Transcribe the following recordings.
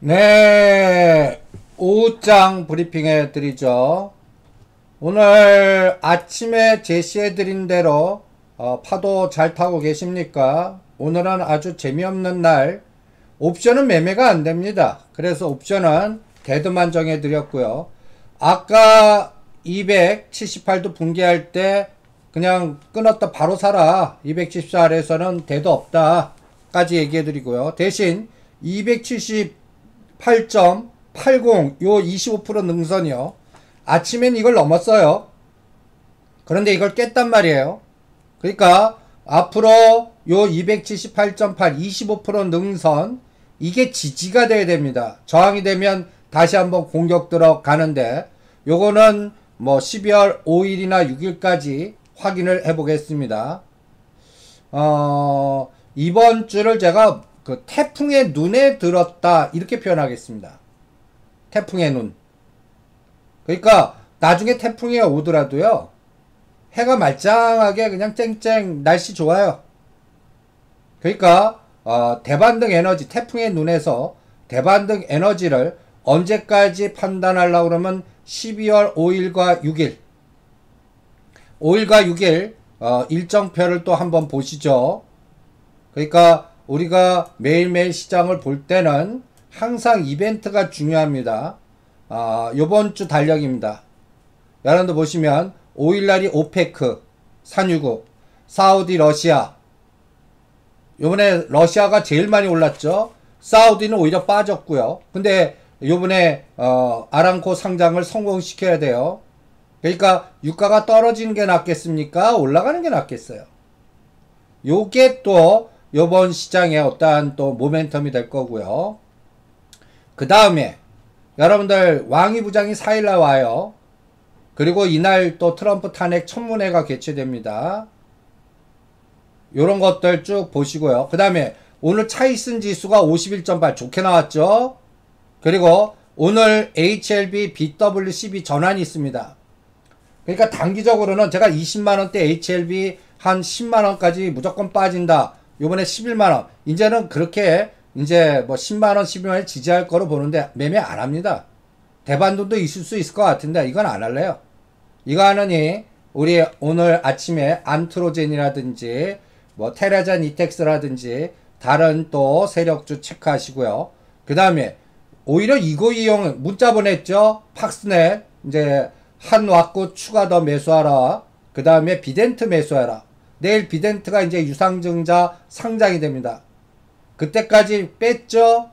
네, 오후장 브리핑해 드리죠. 오늘 아침에 제시해 드린 대로 파도 잘 타고 계십니까? 오늘은 아주 재미없는 날. 옵션은 매매가 안 됩니다. 그래서 옵션은 데드만 정해 드렸고요. 아까 278도 붕괴할 때 그냥 끊었다 바로 사라. 274 아래에서는 데드 없다 까지 얘기해 드리고요. 대신 278.80 요 25% 능선이요. 아침엔 이걸 넘었어요. 그런데 이걸 깼단 말이에요. 그러니까 앞으로 요 278.8 25% 능선 이게 지지가 돼야 됩니다. 저항이 되면 다시 한번 공격 들어가는데 요거는 뭐 12월 5일이나 6일까지 확인을 해 보겠습니다. 이번 주를 제가 그 태풍의 눈에 들었다 이렇게 표현하겠습니다. 태풍의 눈. 그러니까 나중에 태풍이 오더라도요. 해가 말짱하게 그냥 쨍쨍 날씨 좋아요. 그러니까 대반등 에너지 태풍의 눈에서 대반등 에너지를 언제까지 판단하려고 그러면 12월 5일과 6일 5일과 6일 일정표를 또 한번 보시죠. 그러니까 우리가 매일매일 시장을 볼 때는 항상 이벤트가 중요합니다. 요번 주 달력입니다. 여러분들 보시면 5일날이 오페크 산유국 사우디 러시아 요번에 러시아가 제일 많이 올랐죠. 사우디는 오히려 빠졌고요. 근데 요번에 아람코 상장을 성공시켜야 돼요. 그러니까 유가가 떨어지는 게 낫겠습니까? 올라가는 게 낫겠어요. 요게 또 요번 시장에 어떠한 또 모멘텀이 될 거고요. 그 다음에 여러분들 왕위 부장이 4일날 와요. 그리고 이날 또 트럼프 탄핵 청문회가 개최됩니다. 요런 것들 쭉 보시고요. 그 다음에 오늘 차이슨 지수가 51.8 좋게 나왔죠. 그리고 오늘 HLB BWCB 전환이 있습니다. 그러니까 단기적으로는 제가 20만원대 HLB 한 10만원까지 무조건 빠진다. 요번에 11만원. 이제는 그렇게 이제 뭐 10만원, 12만원 지지할 거로 보는데 매매 안 합니다. 대반등도 있을 수 있을 것 같은데 이건 안 할래요. 이거 하느니 우리 오늘 아침에 안트로젠이라든지 뭐 테라잔 이텍스라든지 다른 또 세력주 체크하시고요. 그 다음에 오히려 이거 이용 문자 보냈죠. 팍스넷 이제 한 왁구 추가 더 매수하라. 그 다음에 비덴트 매수하라. 내일 비덴트가 이제 유상증자 상장이 됩니다. 그때까지 뺐죠.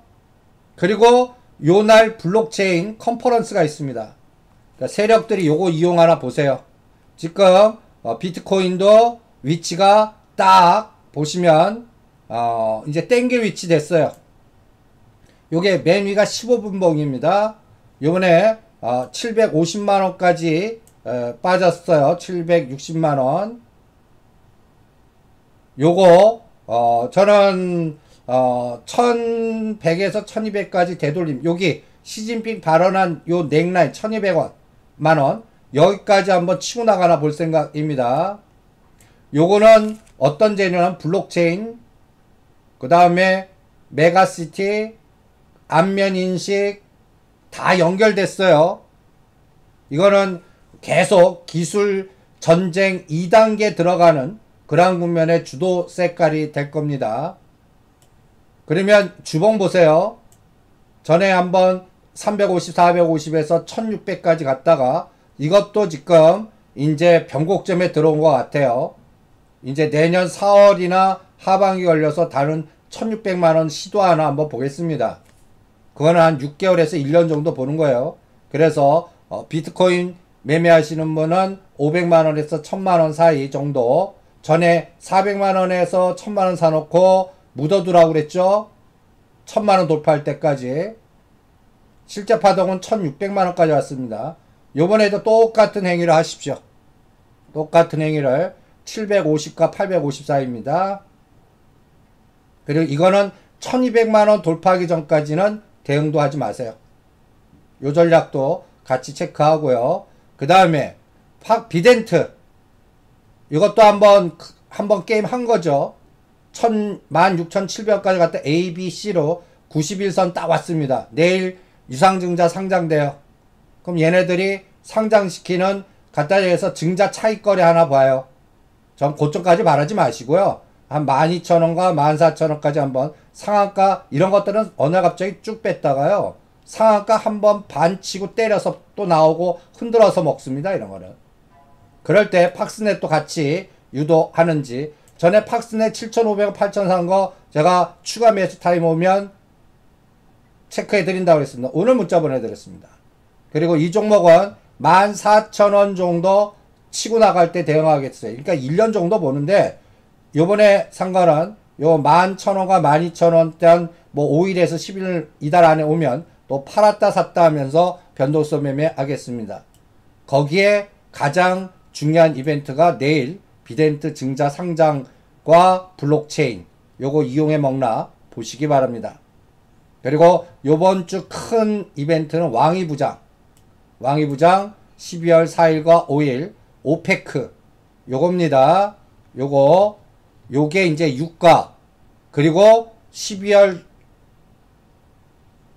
그리고 요날 블록체인 컨퍼런스가 있습니다. 그러니까 세력들이 요거 이용하나 보세요. 지금 비트코인도 위치가 딱 보시면 이제 땡길 위치 됐어요. 요게 맨 위가 15분봉입니다. 요번에 750만원까지 빠졌어요. 760만원. 요거 저는 1100에서 1200까지 되돌림. 여기 시진핑 발언한 요 넥라인 1200원 만원 여기까지 한번 치고 나가나 볼 생각입니다. 요거는 어떤 재료는 블록체인 그 다음에 메가시티 안면인식 다 연결됐어요. 이거는 계속 기술 전쟁 2단계 들어가는 그런 국면의 주도 색깔이 될 겁니다. 그러면 주봉 보세요. 전에 한번 350, 450에서 1600까지 갔다가 이것도 지금 이제 변곡점에 들어온 것 같아요. 이제 내년 4월이나 하반기 걸려서 다른 1600만원 시도하나 한번 보겠습니다. 그거는 한 6개월에서 1년 정도 보는 거예요. 그래서 비트코인 매매하시는 분은 500만원에서 1000만원 사이 정도 전에 400만원에서 1000만원 사놓고 묻어두라고 그랬죠. 1000만원 돌파할 때까지. 실제 파동은 1600만원까지 왔습니다. 요번에도 똑같은 행위를 하십시오. 똑같은 행위를 750과 850 사이입니다. 그리고 이거는 1200만원 돌파하기 전까지는 대응도 하지 마세요. 요 전략도 같이 체크하고요. 그 다음에 비덴트 이것도 한번 게임 한 거죠. 16,700까지 갔다 A, B, C로 91선 딱 왔습니다. 내일 유상증자 상장돼요. 그럼 얘네들이 상장시키는 갖다 대서 증자 차익거래 하나 봐요. 전 고점까지 말하지 마시고요. 한 12,000원과 14,000원까지 한번 상한가 이런 것들은 어느 날 갑자기 쭉 뺐다가요. 상한가 한번 반 치고 때려서 또 나오고 흔들어서 먹습니다. 이런 거는. 그럴 때 팍스넷도 같이 유도하는지 전에 팍스넷 7,500원 8,000원 산 거 제가 추가 매수 타임 오면 체크해 드린다고 했습니다. 오늘 문자 보내드렸습니다. 그리고 이 종목은 14,000원 정도 치고 나갈 때 대응하겠어요. 그러니까 1년 정도 보는데 요번에 산 거는 요 11,000원과 12,000원대 뭐 5일에서 10일 이달 안에 오면 또 팔았다 샀다 하면서 변동성 매매하겠습니다. 거기에 가장 중요한 이벤트가 내일 비덴트 증자 상장과 블록체인 요거 이용해 먹나 보시기 바랍니다. 그리고 요번 주 큰 이벤트는 왕이부장 12월 4일과 5일 오페크 요겁니다. 요게 이제 유가 그리고 12월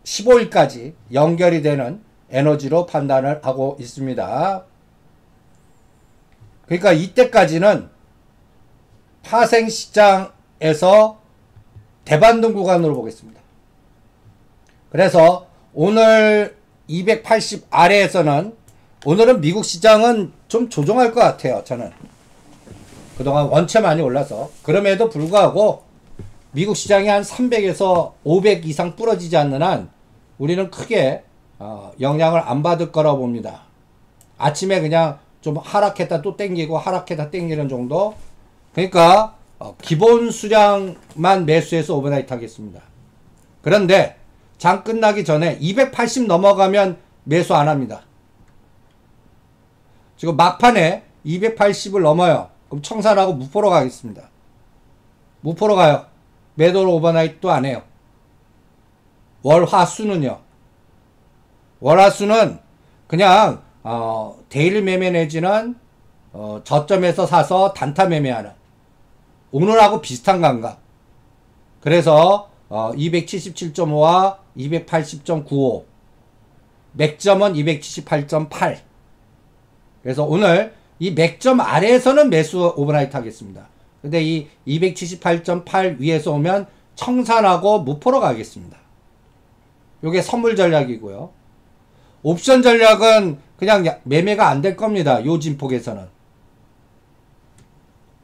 15일까지 연결이 되는 에너지로 판단을 하고 있습니다. 그러니까 이때까지는 파생시장에서 대반등 구간으로 보겠습니다. 그래서 오늘 280 아래에서는 오늘은 미국 시장은 좀 조정할 것 같아요. 저는 그동안 원체 많이 올라서 그럼에도 불구하고 미국 시장이 한 300에서 500 이상 부러지지 않는 한 우리는 크게 영향을 안 받을 거라고 봅니다. 아침에 그냥 좀 하락했다 또 땡기고 하락했다 땡기는 정도. 그러니까 기본 수량만 매수해서 오버나이트 하겠습니다. 그런데 장 끝나기 전에 280 넘어가면 매수 안 합니다. 지금 막판에 280을 넘어요. 그럼 청산하고 무포로 가겠습니다. 무포로 가요. 매도로 오버나이트도 안 해요. 월화수는요. 월화수는 그냥 데일리 매매 내지는 저점에서 사서 단타 매매하는 오늘하고 비슷한 감각. 그래서 277.5와 280.95 맥점은 278.8 그래서 오늘 이 맥점 아래에서는 매수 오버나이트 하겠습니다. 근데 이 278.8 위에서 오면 청산하고 무포로 가겠습니다. 요게 선물 전략이고요. 옵션 전략은 그냥 매매가 안 될 겁니다. 요 진폭에서는.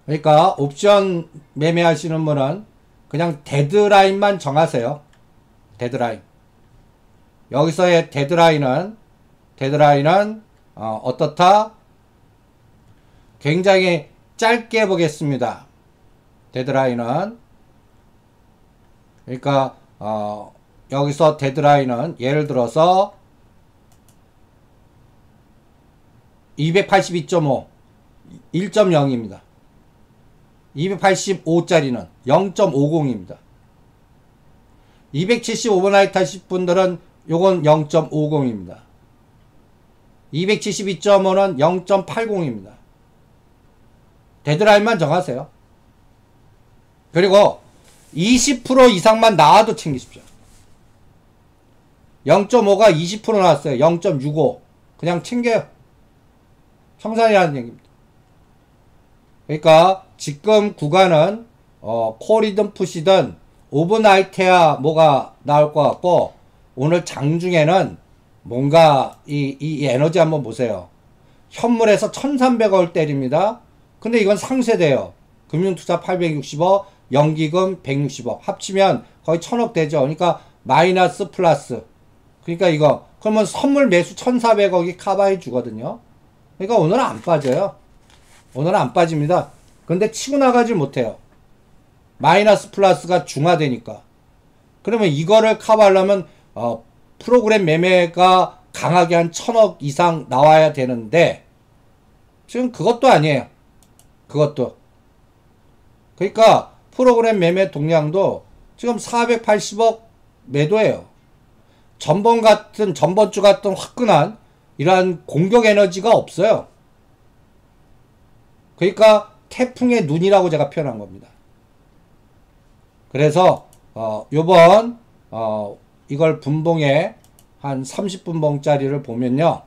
그러니까 옵션 매매하시는 분은 그냥 데드라인만 정하세요. 데드라인. 여기서의 데드라인은 어떻다? 굉장히 짧게 보겠습니다. 데드라인은 그러니까 여기서 데드라인은 예를 들어서 282.5 1.0입니다. 285짜리는 0.50입니다. 270 오버나이트 하실 분들은 요건 0.50입니다. 272.5는 0.80입니다. 데드라인만 정하세요. 그리고 20% 이상만 나와도 챙기십시오. 0.5가 20% 나왔어요. 0.65 그냥 챙겨요. 청산이라는 얘기입니다. 그러니까 지금 구간은 콜이든 푸시든 오버나이트야 뭐가 나올 것 같고 오늘 장중에는 뭔가 이 에너지 한번 보세요. 현물에서 1300원 때립니다. 근데 이건 상세돼요. 금융투자 860억, 연기금 160억 합치면 거의 1000억 되죠. 그러니까 마이너스 플러스. 그러니까 그러면 선물 매수 1400억이 커버해 주거든요. 그러니까 오늘은 안 빠져요. 오늘은 안 빠집니다. 근데 치고 나가질 못해요. 마이너스 플러스가 중화되니까. 그러면 이거를 커버하려면 프로그램 매매가 강하게 한 1000억 이상 나와야 되는데 지금 그것도 아니에요. 그것도. 그러니까 프로그램 매매 동량도 지금 480억 매도예요. 전번주 같은 화끈한 이러한 공격 에너지가 없어요. 그러니까 태풍의 눈이라고 제가 표현한 겁니다. 그래서 요번 이걸 분봉에 한 30분봉짜리를 보면요.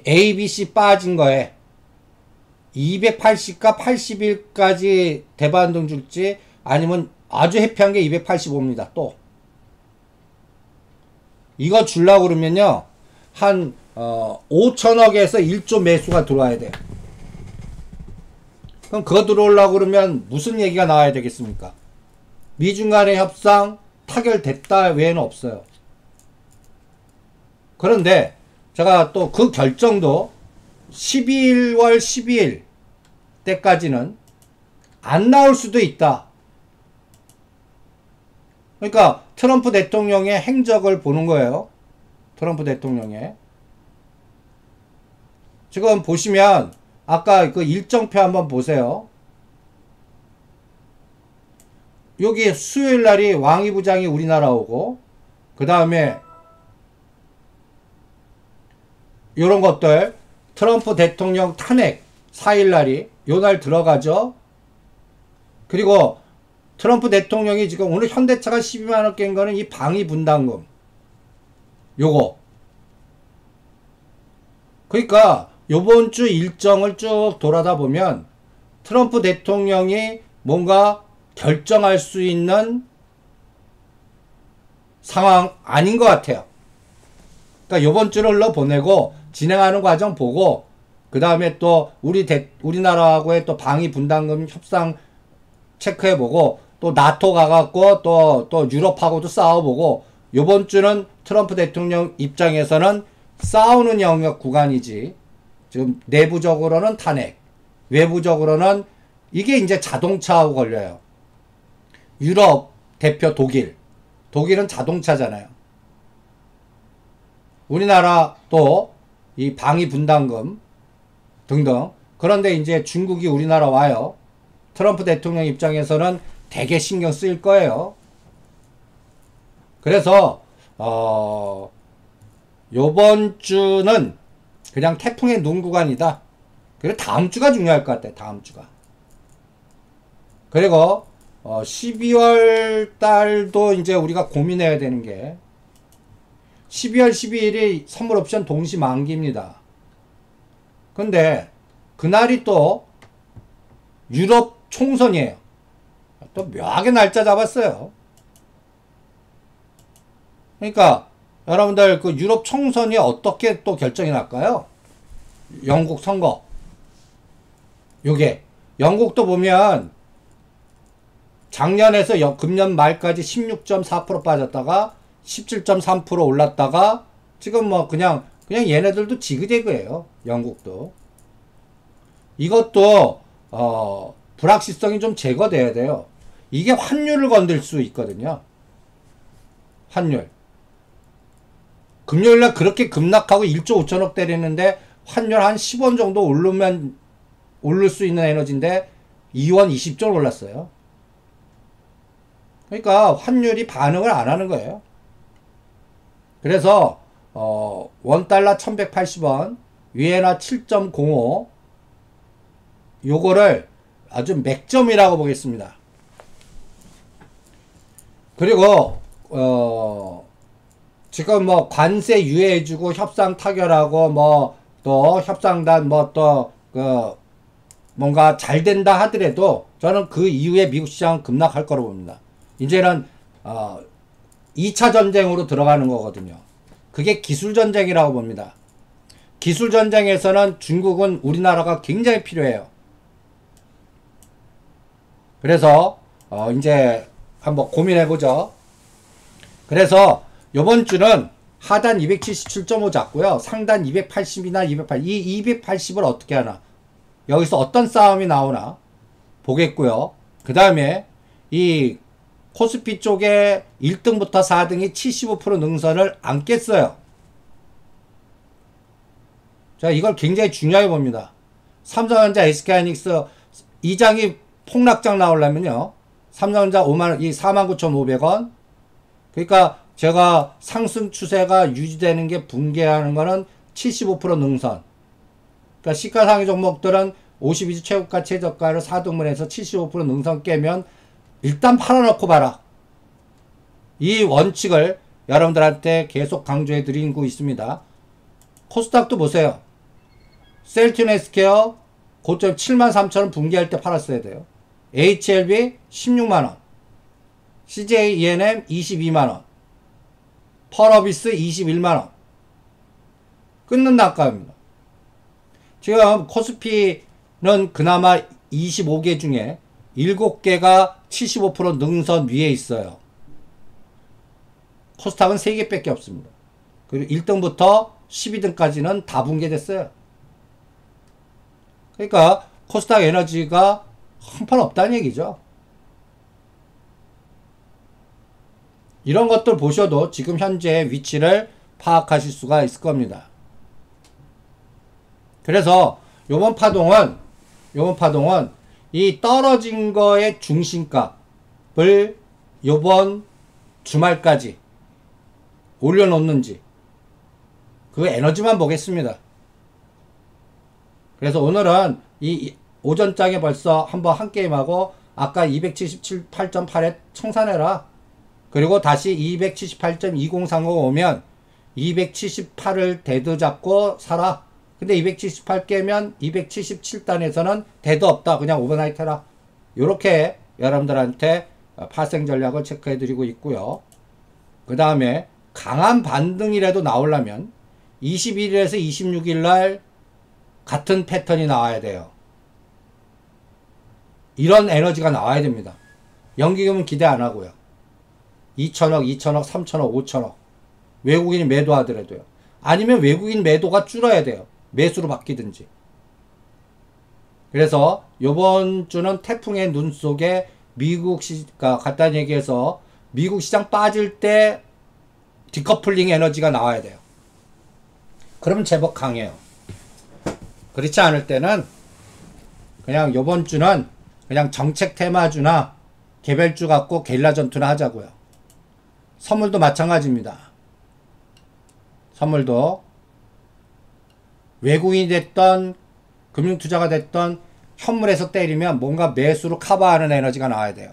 A, B, C 빠진 거에 280과 81까지 대반등 줄지 아니면 아주 해피한 게 285입니다. 또 이거 주려고 그러면요 한 5천억에서 1조 매수가 들어와야 돼요. 그럼 그거 들어오려고 그러면 무슨 얘기가 나와야 되겠습니까? 미중 간의 협상 타결됐다 외에는 없어요. 그런데 제가 또 그 결정도 12월 12일 때까지는 안 나올 수도 있다. 그러니까 트럼프 대통령의 행적을 보는 거예요. 트럼프 대통령의. 지금 보시면 아까 그 일정표 한번 보세요. 여기 수요일 날이 왕이 부장이 우리나라 오고 그 다음에 요런 것들 트럼프 대통령 탄핵 4일 날이 요 날 들어가죠. 그리고 트럼프 대통령이 지금 오늘 현대차가 12만원 깬 거는 이 방위 분담금 요거 그러니까 요번 주 일정을 쭉 돌아다 보면 트럼프 대통령이 뭔가 결정할 수 있는 상황 아닌 것 같아요. 그러니까 요번 주를 흘러보내고 진행하는 과정 보고 그 다음에 또 우리나라하고의 또 방위 분담금 협상 체크해보고 또 나토 가갖고 또 유럽하고도 싸워보고 요번 주는 트럼프 대통령 입장에서는 싸우는 영역 구간이지 지금 내부적으로는 탄핵 외부적으로는 이게 이제 자동차하고 걸려요. 유럽 대표 독일은 자동차잖아요. 우리나라 또 이 방위 분담금 등등. 그런데 이제 중국이 우리나라 와요. 트럼프 대통령 입장에서는 되게 신경 쓰일 거예요. 그래서 요번 주는 그냥 태풍의 눈 구간이다. 그리고 다음 주가 중요할 것 같아. 다음 주가. 그리고 12월 달도 이제 우리가 고민해야 되는 게 12월 12일이 선물 옵션 동시 만기입니다. 근데 그날이 또 유럽 총선이에요. 또 묘하게 날짜 잡았어요. 그러니까 여러분들 그 유럽 총선이 어떻게 또 결정이 날까요? 영국 선거. 요게 영국도 보면 작년에서 금년 말까지 16.4% 빠졌다가 17.3% 올랐다가 지금 뭐 그냥 얘네들도 지그재그예요. 영국도. 이것도 불확실성이 좀 제거돼야 돼요. 이게 환율을 건들 수 있거든요. 환율. 금요일날 그렇게 급락하고 1조 5천억 때리는데 환율 한 10원 정도 오를 수 있는 에너지인데 2원 20조 올랐어요. 그러니까 환율이 반응을 안 하는 거예요. 그래서 원달러 1180원 위에나 7.05 요거를 아주 맥점이라고 보겠습니다. 그리고 지금 뭐 관세 유예해주고 협상 타결하고 뭐 또 협상단 뭐 또 뭔가 잘 된다 하더라도 저는 그 이후에 미국 시장은 급락할 거라고 봅니다. 이제는 2차 전쟁으로 들어가는 거거든요. 그게 기술전쟁이라고 봅니다. 기술전쟁에서는 중국은 우리나라가 굉장히 필요해요. 그래서 이제 한번 고민해보죠. 그래서 요번 주는 하단 277.5 잡고요. 상단 280이나 280. 이 280을 어떻게 하나. 여기서 어떤 싸움이 나오나 보겠고요. 그 다음에 이 코스피 쪽에 1등부터 4등이 75% 능선을 안 깼어요. 자, 이걸 굉장히 중요하게 봅니다. 삼성전자, SK하이닉스 이장이 폭락장 나오려면요. 삼성전자 5만원, 이 49,500원. 그러니까 제가 상승 추세가 유지되는 게 붕괴하는 거는 75% 능선. 그러니까 시가상위 종목들은 52주 최고가 최저가를 4등분해서 75% 능선 깨면 일단 팔아놓고 봐라. 이 원칙을 여러분들한테 계속 강조해 드리고 있습니다. 코스닥도 보세요. 셀틴 헬스케어 고점 73,000원 붕괴할 때 팔았어야 돼요. HLB 16만원, CJ ENM 22만원, 펄어비스 21만원. 끊는 단가입니다. 지금 코스피는 그나마 25개 중에 7개가 75% 능선 위에 있어요. 코스닥은 3개밖에 없습니다. 그리고 1등부터 12등까지는 다 붕괴됐어요. 그러니까 코스닥 에너지가 한판 없다는 얘기죠. 이런 것들 보셔도 지금 현재 위치를 파악하실 수가 있을 겁니다. 그래서 요번 파동은 이 떨어진 거의 중심값을 요번 주말까지 올려놓는지 그 에너지만 보겠습니다. 그래서 오늘은 이 오전장에 벌써 한번 한 게임하고 아까 278.8에 청산해라. 그리고 다시 278.2030 오면 278을 데드 잡고 사라. 근데 278 깨면 277단에서는 데드 없다. 그냥 오버나이트 해라. 요렇게 여러분들한테 파생 전략을 체크해 드리고 있고요. 그 다음에 강한 반등이라도 나오려면 21일에서 26일 날 같은 패턴이 나와야 돼요. 이런 에너지가 나와야 됩니다. 연기금은 기대 안 하고요. 2천억, 2천억, 3천억, 5천억. 외국인이 매도하더라도요. 아니면 외국인 매도가 줄어야 돼요. 매수로 바뀌든지. 그래서 요번 주는 태풍의 눈 속에 미국 시가 간단히 얘기해서 미국 시장 빠질 때 디커플링 에너지가 나와야 돼요. 그러면 제법 강해요. 그렇지 않을 때는 그냥 요번 주는 그냥 정책 테마주나 개별주 갖고 게릴라 전투나 하자고요. 선물도 마찬가지입니다. 선물도 외국인이 됐던 금융투자가 됐던 현물에서 때리면 뭔가 매수로 커버하는 에너지가 나와야 돼요.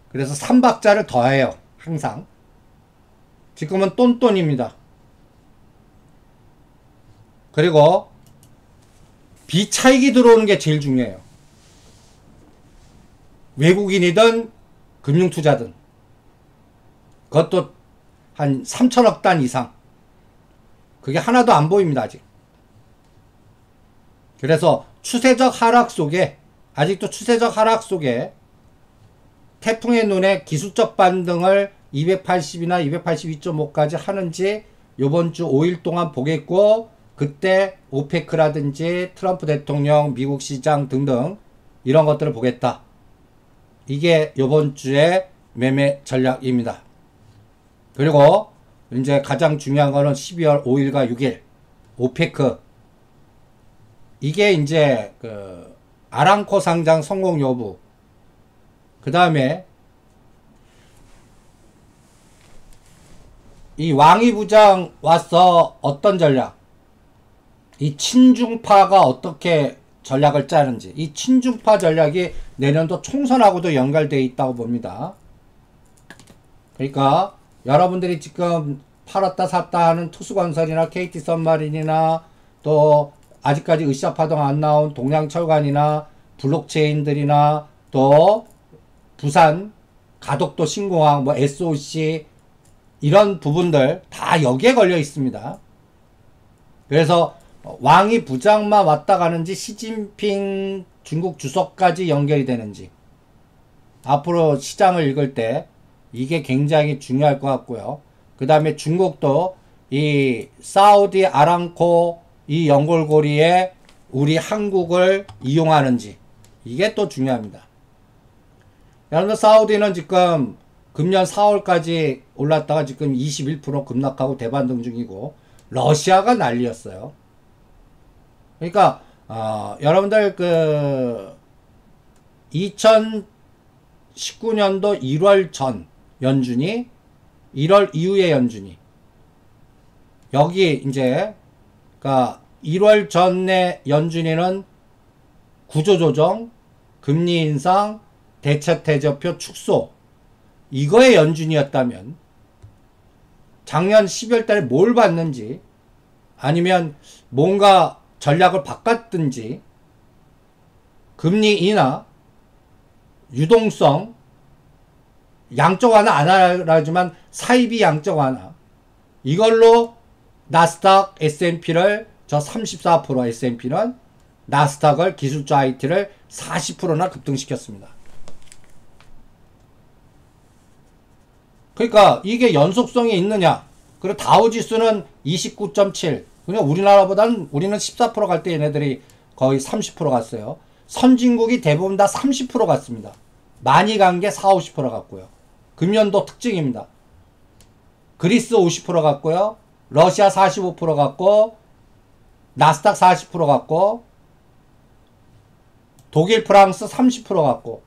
그래서 3박자를 더해요. 항상. 지금은 똔똔입니다. 그리고 비차익이 들어오는 게 제일 중요해요. 외국인이든 금융투자든 그것도 한 3천억 단 이상. 그게 하나도 안 보입니다. 아직. 그래서 추세적 하락 속에 아직도 추세적 하락 속에 태풍의 눈에 기술적 반등을 280이나 282.5까지 하는지 요번 주 5일 동안 보겠고, 그때 오페크라든지 트럼프 대통령, 미국 시장 등등 이런 것들을 보겠다. 이게 요번 주의 매매 전략입니다. 그리고 이제 가장 중요한 거는 12월 5일과 6일 오페크, 이게 이제 그 아람코 상장 성공 여부, 그 다음에 이 왕이 부장 와서 어떤 전략, 이 친중파가 어떻게 전략을 짜는지, 이 친중파 전략이 내년도 총선하고도 연결되어 있다고 봅니다. 그러니까 여러분들이 지금 팔았다 샀다 하는 투수건설이나 KT 선마린이나 또 아직까지 으쌰파동 안 나온 동양철관이나 블록체인들이나 또 부산 가덕도 신공항, 뭐 SOC 이런 부분들 다 여기에 걸려 있습니다. 그래서 왕이 부장만 왔다 가는지 시진핑 중국 주석까지 연결이 되는지 앞으로 시장을 읽을 때 이게 굉장히 중요할 것 같고요. 그 다음에 중국도 이 사우디 아람코 이 연골고리에 우리 한국을 이용하는지 이게 또 중요합니다. 여러분들 사우디는 지금 금년 4월까지 올랐다가 지금 21% 급락하고 대반등 중이고 러시아가 난리였어요. 그러니까 여러분들 그 2019년도 1월 전 연준이 1월 이후의 연준이 여기 이제 그러니까 1월 전에 연준이는 구조조정, 금리 인상, 대체태저표 축소 이거의 연준이었다면 작년 12월 달에 뭘 봤는지 아니면 뭔가 전략을 바꿨든지 금리 인하, 유동성, 양적 완화 안 하지만 사이비 양적 완화 이걸로 나스닥 S&P를 저 34% S&P는 나스닥을 기술자 IT를 40%나 급등시켰습니다. 그러니까 이게 연속성이 있느냐? 그리고 다우지수는 29.7. 그냥 우리나라보다는 우리는 14% 갈 때 얘네들이 거의 30% 갔어요. 선진국이 대부분 다 30% 갔습니다. 많이 간 게 4, 50% 갔고요. 금년도 특징입니다. 그리스 50% 갔고요. 러시아 45% 갔고 나스닥 40% 갔고 독일, 프랑스 30% 갔고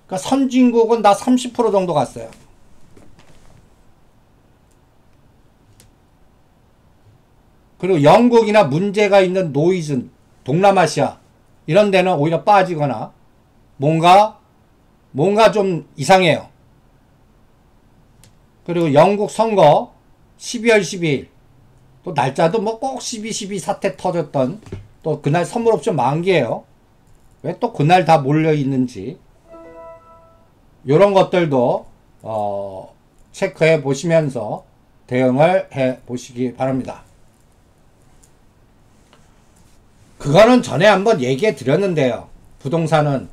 그러니까 선진국은 다 30% 정도 갔어요. 그리고 영국이나 문제가 있는 노이즈, 동남아시아 이런 데는 오히려 빠지거나 뭔가 좀 이상해요. 그리고 영국 선거 12월 12일 또 날짜도 뭐 꼭 12.12 사태 터졌던 또 그날 선물 옵션 만기예요. 왜 또 그날 다 몰려 있는지 이런 것들도 체크해 보시면서 대응을 해 보시기 바랍니다. 그거는 전에 한번 얘기해 드렸는데요. 부동산은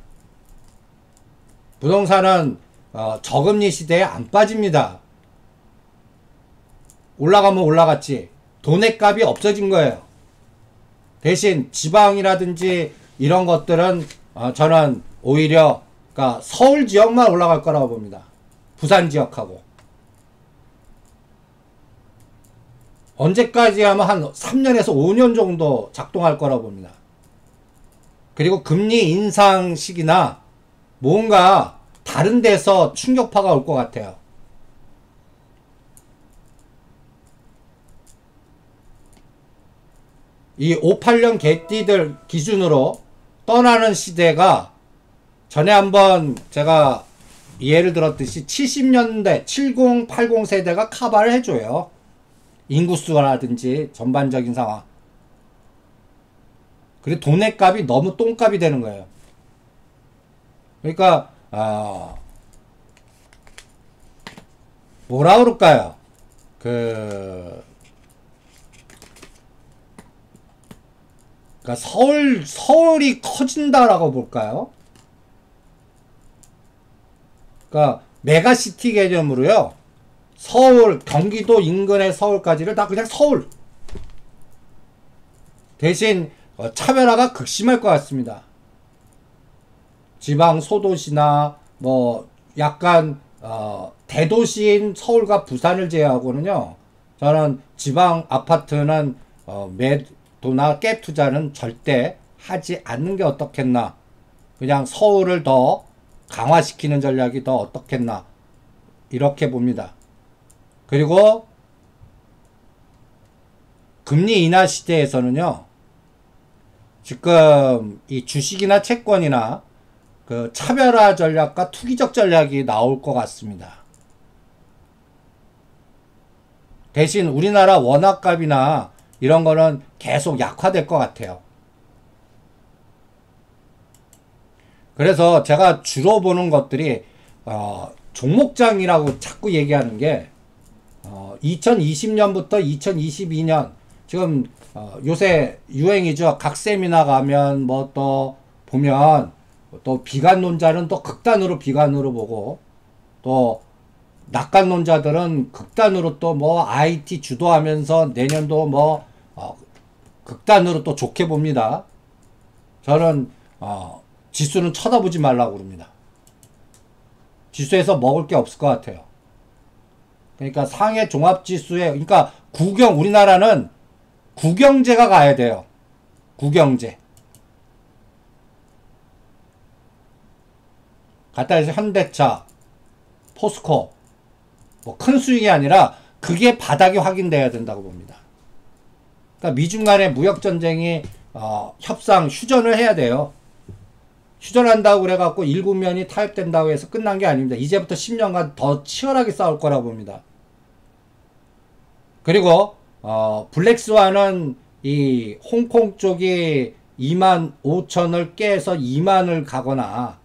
저금리 시대에 안 빠집니다. 올라가면 올라갔지 돈의 값이 없어진 거예요. 대신 지방이라든지 이런 것들은 저는 오히려 그러니까 서울 지역만 올라갈 거라고 봅니다. 부산 지역하고 언제까지 하면 한 3년에서 5년 정도 작동할 거라고 봅니다. 그리고 금리 인상 시기나 뭔가 다른 데서 충격파가 올 것 같아요. 이 58년 개띠들 기준으로 떠나는 시대가 전에 한번 제가 예를 들었듯이 70년대 70, 80 세대가 커버를 해줘요. 인구수라든지 전반적인 상황. 그리고 돈의 값이 너무 똥값이 되는 거예요. 그러니까 뭐라 그럴까요? 그러니까 서울이 커진다라고 볼까요? 그러니까 메가시티 개념으로요. 서울, 경기도 인근의 서울까지를 다 그냥 서울. 대신 차별화가 극심할 것 같습니다. 지방 소도시나 뭐 약간 대도시인 서울과 부산을 제외하고는요. 저는 지방 아파트는 매도나 갭 투자는 절대 하지 않는 게 어떻겠나. 그냥 서울을 더 강화시키는 전략이 더 어떻겠나. 이렇게 봅니다. 그리고 금리 인하 시대에서는요. 지금 이 주식이나 채권이나 그 차별화 전략과 투기적 전략이 나올 것 같습니다. 대신 우리나라 원화값이나 이런 거는 계속 약화될 것 같아요. 그래서 제가 주로 보는 것들이 종목장이라고 자꾸 얘기하는 게 2020년부터 2022년 지금 요새 유행이죠. 각 세미나 가면 뭐 또 보면 또 비관론자는 또 극단으로 비관으로 보고 또 낙관론자들은 극단으로 또 뭐 IT 주도하면서 내년도 뭐 극단으로 또 좋게 봅니다. 저는 지수는 쳐다보지 말라고 그럽니다. 지수에서 먹을 게 없을 것 같아요. 그러니까 상해 종합지수에 그러니까 우리나라는 국영제가 가야 돼요. 국영제. 갖다 해서 현대차, 포스코 뭐 큰 수익이 아니라 그게 바닥이 확인돼야 된다고 봅니다. 그러니까 미중 간의 무역전쟁이 협상 휴전을 해야 돼요. 휴전한다고 그래갖고 일국면이 타협된다고 해서 끝난 게 아닙니다. 이제부터 10년간 더 치열하게 싸울 거라고 봅니다. 그리고 블랙스완은 이 홍콩 쪽이 25,000을 깨서 2만을 가거나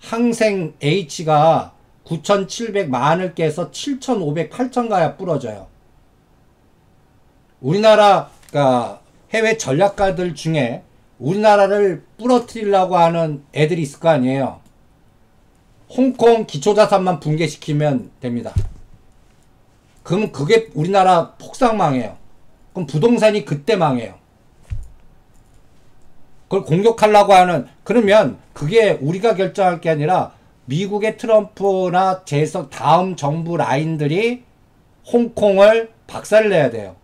항생 H가 9,700만을 깨서 7,500, 8,000 가야 부러져요. 우리나라 그러니까 해외 전략가들 중에 우리나라를 부러뜨리려고 하는 애들이 있을 거 아니에요. 홍콩 기초자산만 붕괴시키면 됩니다. 그럼 그게 우리나라 폭삭 망해요. 그럼 부동산이 그때 망해요. 그걸 공격하려고 하는, 그러면 그게 우리가 결정할 게 아니라 미국의 트럼프나 다음 정부 라인들이 홍콩을 박살내야 돼요.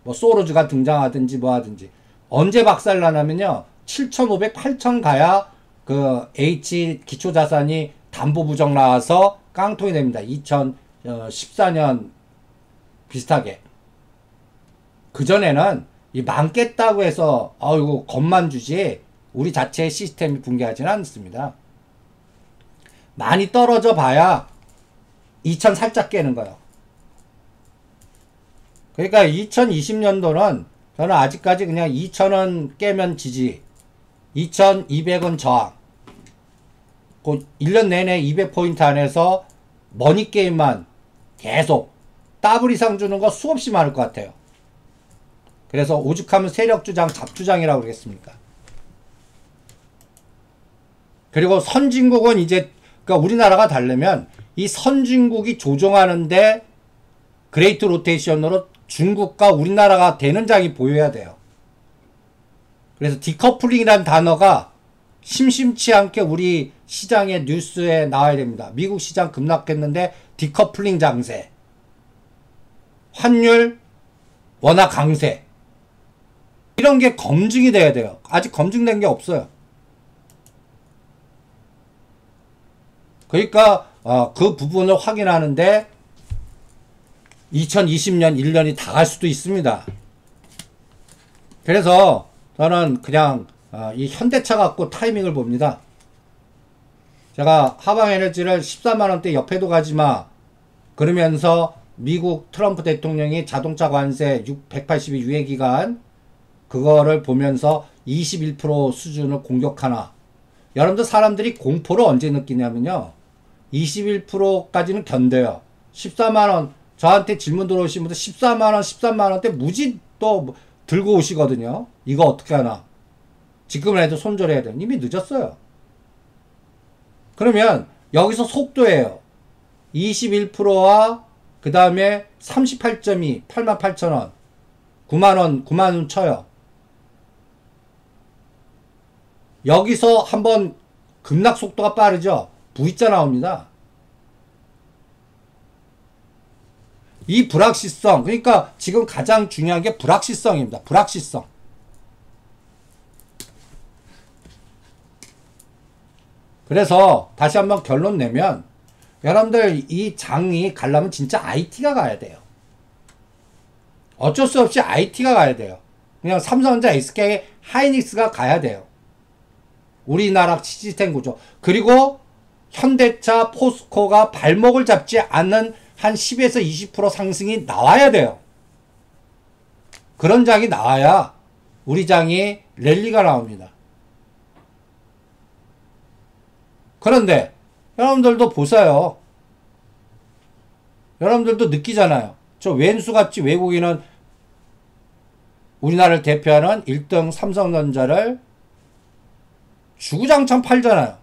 뭐 소로즈가 등장하든지 뭐 하든지. 언제 박살나냐면요, 7,500, 8,000 가야 그 H 기초자산이 담보부정 나와서 깡통이 됩니다. 2014년 비슷하게. 그전에는 이 망겠다고 해서 이거 겁만 주지 우리 자체의 시스템이 붕괴하지는 않습니다. 많이 떨어져 봐야 2,000 살짝 깨는 거예요. 그러니까 2020년도는 저는 아직까지 그냥 2,000원 깨면 지지, 2,200원 저항, 그 1년 내내 200포인트 안에서 머니게임만 계속 더블 이상 주는 거 수없이 많을 것 같아요. 그래서 오죽하면 세력주장, 잡주장이라고 그러겠습니까? 그리고 선진국은 이제, 그러니까 우리나라가 다르면 이 선진국이 조종하는데 그레이트 로테이션으로 중국과 우리나라가 되는 장이 보여야 돼요. 그래서 디커플링이라는 단어가 심심치 않게 우리 시장의 뉴스에 나와야 됩니다. 미국 시장 급락했는데 디커플링 장세, 환율 원화 강세, 이런 게 검증이 돼야 돼요. 아직 검증된 게 없어요. 그러니까 그 부분을 확인하는데 2020년 1년이 다 갈 수도 있습니다. 그래서 저는 그냥 이 현대차 갖고 타이밍을 봅니다. 제가 하방에너지를 14만원대 옆에도 가지마 그러면서 미국 트럼프 대통령이 자동차 관세 182 유예기간 그거를 보면서 21% 수준을 공격하나. 여러분들 사람들이 공포를 언제 느끼냐면요, 21%까지는 견뎌요. 14만원 저한테 질문 들어오신 분들 14만원 13만원대 무지 또 들고 오시거든요. 이거 어떻게 하나, 지금이라도 손절해야 돼요. 이미 늦었어요. 그러면 여기서 속도예요. 21%와 그 다음에 38.2 88,000원 9만원 쳐요. 여기서 한번 급락 속도가 빠르죠. V자 나옵니다. 이 불확실성, 그러니까 지금 가장 중요한 게 불확실성입니다. 불확실성. 그래서 다시 한번 결론 내면, 여러분들 이 장이 가려면 진짜 IT가 가야 돼요. 어쩔 수 없이 IT가 가야 돼요. 그냥 삼성전자, SK, 하이닉스가 가야 돼요. 우리나라 시스템 구조. 그리고 현대차, 포스코가 발목을 잡지 않는 한 10에서 20% 상승이 나와야 돼요. 그런 장이 나와야 우리 장이 랠리가 나옵니다. 그런데 여러분들도 보세요. 여러분들도 느끼잖아요. 저 왼수같이 외국인은 우리나라를 대표하는 1등 삼성전자를 주구장창 팔잖아요.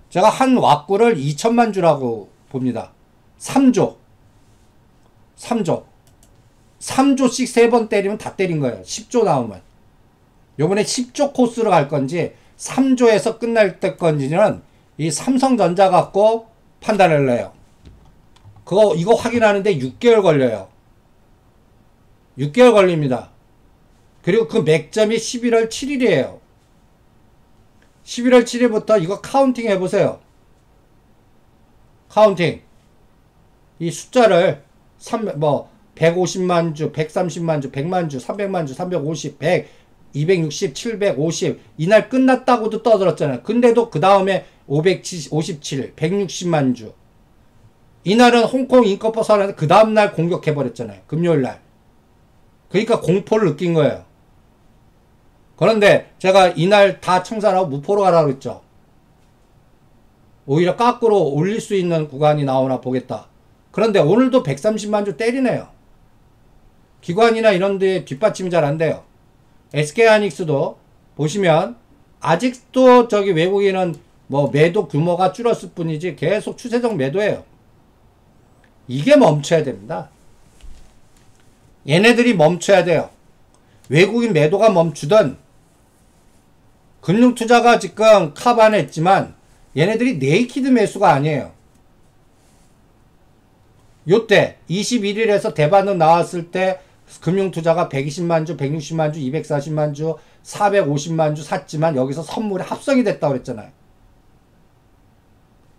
제가 한 왁구를 2천만 주라고 봅니다. 3조 3조씩 3번 때리면 다 때린 거예요. 10조 나오면. 요번에 10조 코스로 갈 건지 3조에서 끝날 때 건지는 이 삼성전자 갖고 판단을 해요. 이거 확인하는데 6개월 걸려요. 6개월 걸립니다. 그리고 그 맥점이 11월 7일이에요. 11월 7일부터 이거 카운팅 해보세요. 카운팅. 이 숫자를 150만 주, 130만 주, 100만 주, 300만 주, 350, 100, 260, 750 이날 끝났다고도 떠들었잖아요. 근데도 그 다음에 557, 160만 주. 이날은 홍콩 인권법 선언 그 다음날 공격해버렸잖아요. 금요일날. 그러니까 공포를 느낀 거예요. 그런데 제가 이날 다 청산하고 무포로 가라고 그랬죠. 오히려 거꾸로 올릴 수 있는 구간이 나오나 보겠다. 그런데 오늘도 130만 주 때리네요. 기관이나 이런 데 뒷받침이 잘 안 돼요. SK하이닉스도 보시면 아직도 저기 외국인은 뭐 매도 규모가 줄었을 뿐이지 계속 추세적 매도예요. 이게 멈춰야 됩니다. 얘네들이 멈춰야 돼요. 외국인 매도가 멈추든 금융투자가 지금 카반했지만 얘네들이 네이키드 매수가 아니에요. 요때 21일에서 대반응 나왔을 때 금융투자가 120만 주, 160만 주, 240만 주, 450만 주 샀지만 여기서 선물이 합성이 됐다고 그랬잖아요.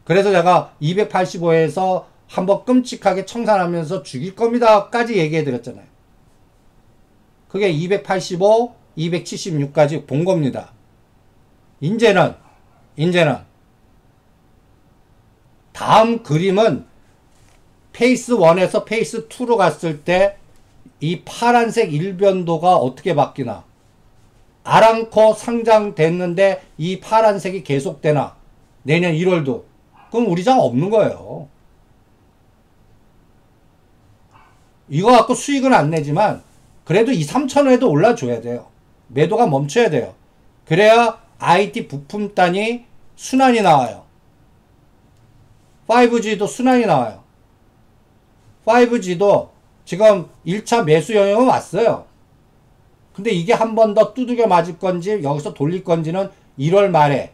그래서 제가 285에서 한번 끔찍하게 청산하면서 죽일 겁니다 까지 얘기해 드렸잖아요. 그게 285, 276까지 본 겁니다. 이제는 다음 그림은 페이스 1에서 페이스 2로 갔을 때 이 파란색 일변도가 어떻게 바뀌나. 아랑코 상장됐는데 이 파란색이 계속되나. 내년 1월도. 그럼 우리 장 없는 거예요. 이거 갖고 수익은 안 내지만 그래도 2, 3천원에도 올라줘야 돼요. 매도가 멈춰야 돼요. 그래야 IT 부품단이 순환이 나와요. 5G도 순환이 나와요. 5G도 지금 1차 매수 영역은 왔어요. 근데 이게 한 번 더 두들겨 맞을 건지 여기서 돌릴 건지는 1월 말에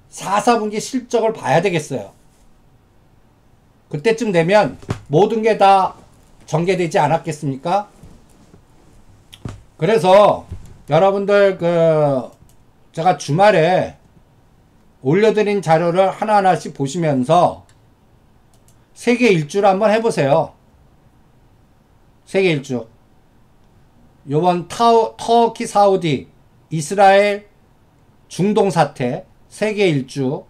4, 4분기 실적을 봐야 되겠어요. 그때쯤 되면 모든 게 다 전개되지 않았겠습니까? 그래서 여러분들 제가 주말에 올려드린 자료를 하나하나씩 보시면서 세계 일주를 한번 해보세요. 세계 일주. 요번 터키, 사우디, 이스라엘, 중동 사태, 세계 일주.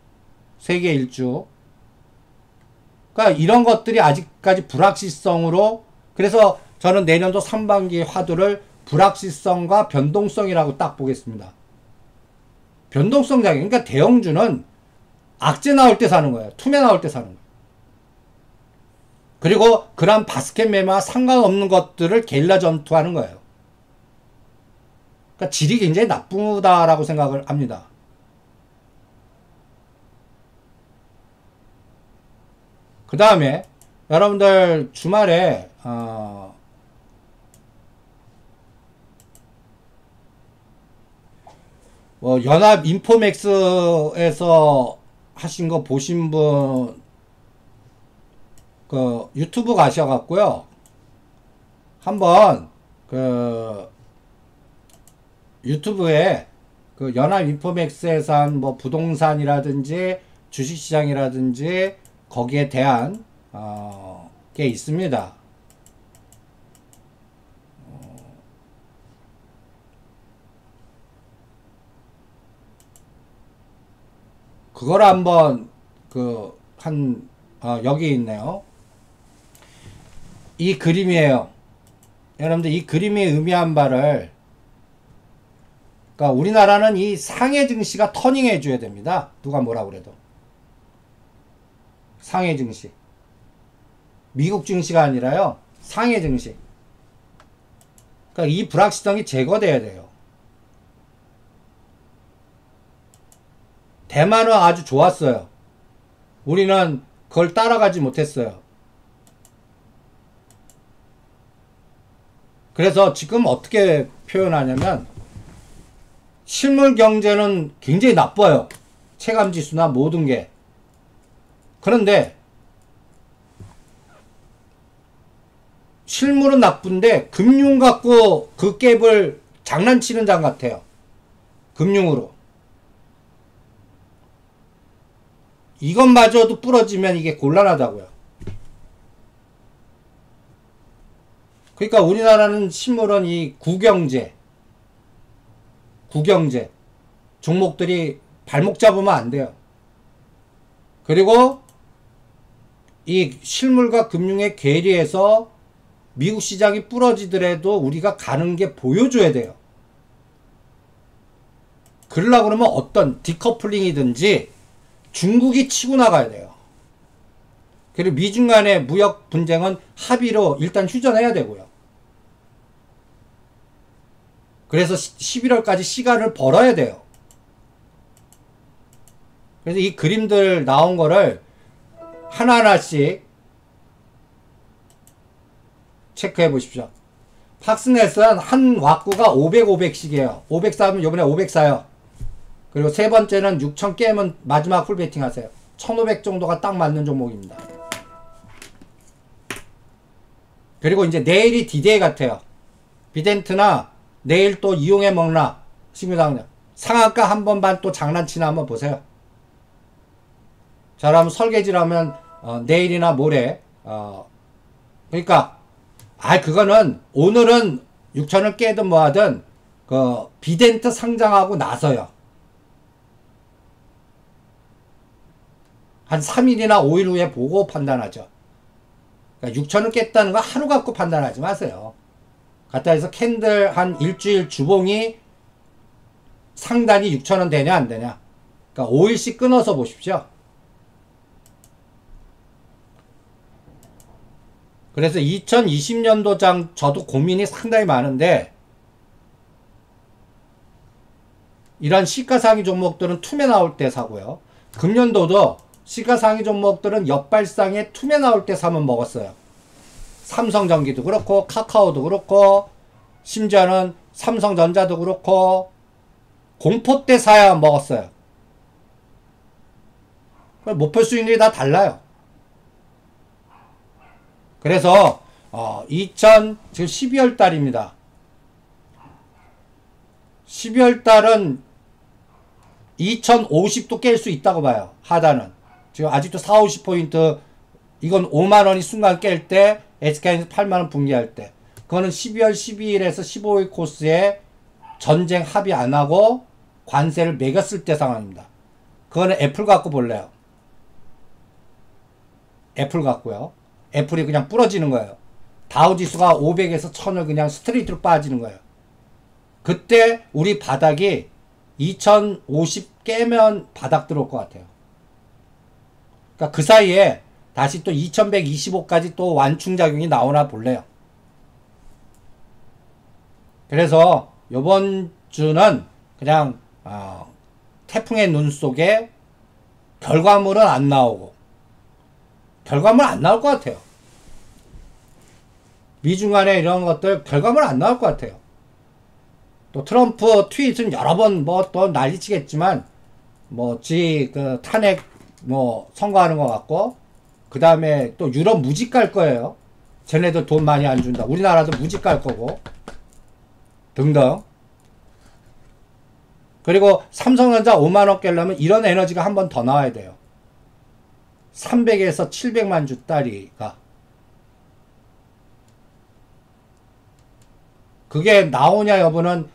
그러니까 이런 것들이 아직까지 불확실성으로, 그래서 저는 내년도 상반기 화두를 불확실성과 변동성이라고 딱 보겠습니다. 변동성 장애. 그러니까 대형주는 악재 나올 때 사는 거예요. 투매 나올 때 사는 거예요. 그리고 그런 바스켓 매매와 상관없는 것들을 게릴라 전투하는 거예요. 그러니까 질이 굉장히 나쁘다라고 생각을 합니다. 그 다음에 여러분들 주말에 연합 인포맥스에서 하신 거 보신 분 유튜브 가셔갖고요. 한번 유튜브에 연합 인포맥스에서 한 뭐 부동산이라든지 주식시장이라든지 거기에 대한 게 있습니다. 그걸 한번 여기 있네요. 이 그림이에요. 여러분들 이 그림이 의미한 바를, 그러니까 우리나라는 이 상해 증시가 터닝해 줘야 됩니다. 누가 뭐라 그래도. 상해 증시. 미국 증시가 아니라요. 상해 증시. 그러니까 이 불확실성이 제거돼야 돼요. 대만은 아주 좋았어요. 우리는 그걸 따라가지 못했어요. 그래서 지금 어떻게 표현하냐면 실물 경제는 굉장히 나빠요. 체감지수나 모든 게. 그런데 실물은 나쁜데 금융 갖고 그 갭을 장난치는 장 같아요. 금융으로. 이것마저도 부러지면 이게 곤란하다고요. 그러니까 우리나라는 실물은 이 구경제, 구경제 종목들이 발목 잡으면 안 돼요. 그리고 이 실물과 금융의 괴리에서 미국 시장이 부러지더라도 우리가 가는 게 보여줘야 돼요. 그러려고 그러면 어떤 디커플링이든지 중국이 치고 나가야 돼요. 그리고 미중 간의 무역 분쟁은 합의로 일단 휴전해야 되고요. 그래서 11월까지 시간을 벌어야 돼요. 그래서 이 그림들 나온 거를 하나하나씩 체크해 보십시오. 팍스넷은 한 왁구가 500, 500씩이에요. 500 사면 요번에 500 사요. 그리고 세 번째는 6000 깨면 마지막 풀베팅 하세요. 1500 정도가 딱 맞는 종목입니다. 그리고 이제 내일이 디데이 같아요. 비덴트나 내일 또 이용해 먹나 신규상장 상한가 한 번만 또 장난치나 한번 보세요. 자, 그러면 설계지라면 내일이나 모레 그러니까 그거는 오늘은 6천을 깨든 뭐하든 그 비덴트 상장하고 나서요. 한 3일이나 5일 후에 보고 판단하죠. 그러니까 6천을 깼다는 거 하루 갖고 판단하지 마세요. 갖다 해서 캔들 한 일주일 주봉이 상단이 6천원 되냐 안 되냐. 그러니까 5일씩 끊어서 보십시오. 그래서 2020년도장 저도 고민이 상당히 많은데 이런 시가상위 종목들은 툼에 나올 때 사고요. 금년도도 시가상위 종목들은 역발상에 툼에 나올 때 사면 먹었어요. 삼성전기도 그렇고 카카오도 그렇고 심지어는 삼성전자도 그렇고 공포 때 사야 먹었어요. 목표 수익률이 다 달라요. 그래서 지금 12월 달입니다. 12월 달은 2050도 깰 수 있다고 봐요. 하단은. 지금 아직도 4, 50포인트 이건 5만원이 순간 깰 때 SK에서 8만원 붕괴할 때 그거는 12월 12일에서 15일 코스에 전쟁 합의 안하고 관세를 매겼을 때 상황입니다. 그거는 애플 갖고 볼래요. 애플 갖고요. 애플이 그냥 부러지는 거예요. 다우지수가 500에서 1000을 그냥 스트레이트로 빠지는 거예요. 그때 우리 바닥이 2050 깨면 바닥 들어올 것 같아요. 그러니까 그 사이에 다시 또 2125까지 또 완충작용이 나오나 볼래요. 그래서 요번 주는 그냥 태풍의 눈 속에 결과물은 안 나오고 결과물 안 나올 것 같아요. 미중 간에 이런 것들 결과물 안 나올 것 같아요. 또 트럼프 트윗은 여러 번 뭐 또 난리치겠지만 그 탄핵 선거하는 것 같고 그 다음에 또 유럽 무직 갈 거예요. 쟤네들 돈 많이 안 준다. 우리나라도 무직 갈 거고 등등. 그리고 삼성전자 5만원 깨려면 이런 에너지가 한 번 더 나와야 돼요. 300에서 700만 주짜리가 그게 나오냐 여부는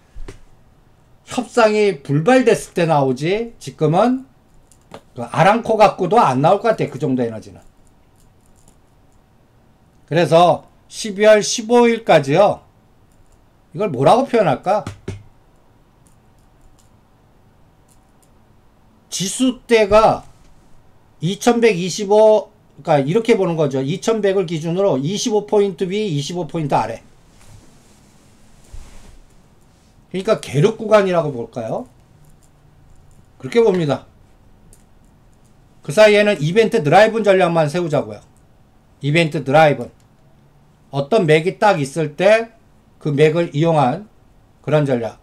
협상이 불발됐을 때 나오지 지금은 그 아랑코 갖고도 안 나올 것 같아. 그 정도 에너지는. 그래서 12월 15일까지요. 이걸 뭐라고 표현할까? 지수대가 2125 그러니까 이렇게 보는 거죠. 2100을 기준으로 25포인트 위 25포인트 아래. 그러니까 계륵 구간이라고 볼까요? 그렇게 봅니다. 그 사이에는 이벤트 드라이브 전략만 세우자고요. 이벤트 드라이브. 어떤 맥이 딱 있을 때 그 맥을 이용한 그런 전략.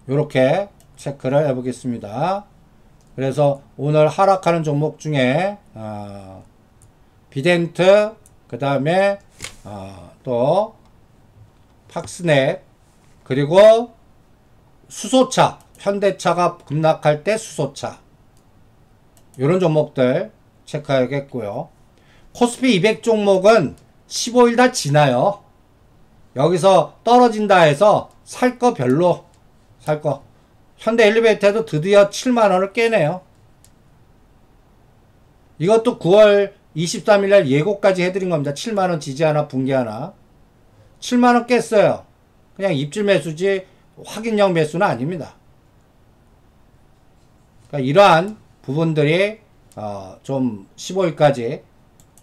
요렇게 체크를 해보겠습니다. 그래서 오늘 하락하는 종목 중에 비덴트 그 다음에 또 팍스넷 그리고 수소차 현대차가 급락할 때 수소차 이런 종목들 체크해야겠고요. 코스피 200 종목은 15일 다 지나요. 여기서 떨어진다 해서 살 거 별로 살 거. 현대 엘리베이터도 드디어 7만원을 깨네요. 이것도 9월 23일날 예고까지 해드린 겁니다. 7만원 지지 하나 붕괴 하나. 7만원 깼어요. 그냥 입질 매수지 확인형 매수는 아닙니다. 그러니까 이러한 부분들이 좀 15일까지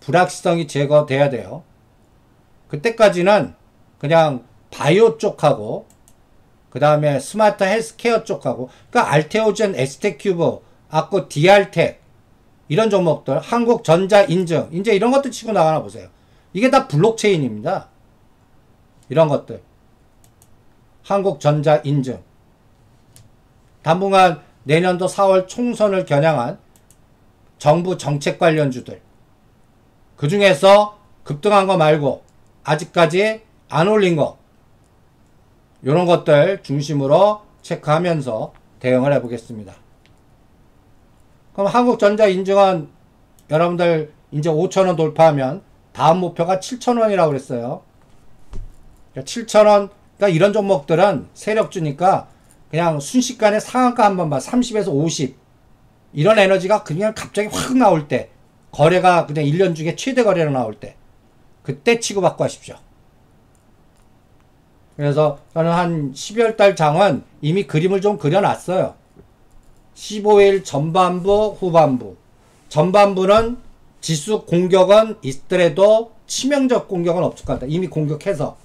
불확실성이 제거돼야 돼요. 그때까지는 그냥 바이오 쪽하고 그 다음에 스마트 헬스케어 쪽하고, 그러니까 알테오젠, 에스테큐브, 아까 디알텍 이런 종목들, 한국전자 인증 이제 이런 것들 치고 나가나 보세요. 이게 다 블록체인입니다. 이런 것들 한국전자 인증, 당분간 내년도 4월 총선을 겨냥한 정부 정책 관련주들, 그 중에서 급등한 거 말고 아직까지 안 올린 거, 요런 것들 중심으로 체크하면서 대응을 해보겠습니다. 그럼 한국전자 인증은 여러분들 이제 5,000원 돌파하면 다음 목표가 7,000원이라고 그랬어요. 7,000원, 그러니까 이런 종목들은 세력주니까 그냥 순식간에 상한가 한번 봐. 30에서 50. 이런 에너지가 그냥 갑자기 확 나올 때, 거래가 그냥 1년 중에 최대 거래로 나올 때, 그때 치고받고 하십시오. 그래서 저는 한 12월 달 장은 이미 그림을 좀 그려놨어요. 15일 전반부, 후반부. 전반부는 지수 공격은 있더라도 치명적 공격은 없을 것 같다. 이미 공격해서요.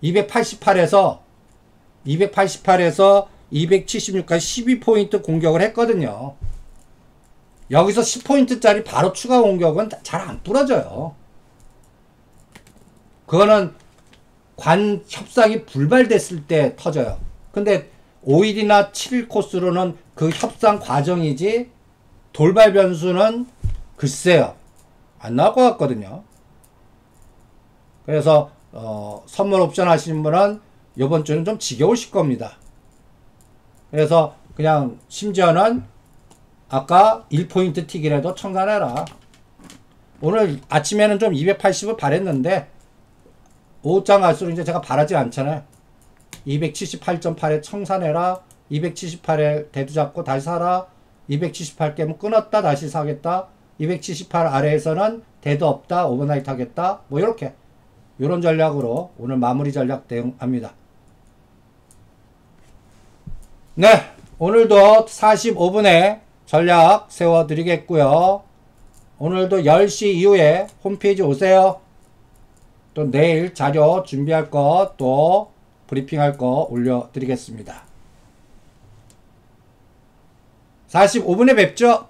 288에서 276까지 12포인트 공격을 했거든요. 여기서 10포인트짜리 바로 추가 공격은 잘 안 뚫어져요. 그거는 관 협상이 불발됐을 때 터져요. 근데 5일이나 7일 코스로는 그 협상 과정이지 돌발 변수는 글쎄요, 안 나올 것 같거든요. 그래서 선물 옵션 하시는 분은 이번 주는 좀 지겨우실 겁니다. 그래서 그냥 심지어는 아까 1포인트 틱이라도 청산해라. 오늘 아침에는 좀 280을 바랬는데 오후장 갈수록 이제 제가 바라지 않잖아요. 278.8에 청산해라. 278에 대두 잡고 다시 사라. 278 깨면 끊었다 다시 사겠다. 278 아래에서는 대두 없다 오버나이트 하겠다. 뭐 이렇게 요런 전략으로 오늘 마무리 전략 대응합니다. 네, 오늘도 45분에 전략 세워드리겠고요. 오늘도 10시 이후에 홈페이지 오세요. 또 내일 자료 준비할 거, 또 브리핑할 거 올려드리겠습니다. 45분에 뵙죠.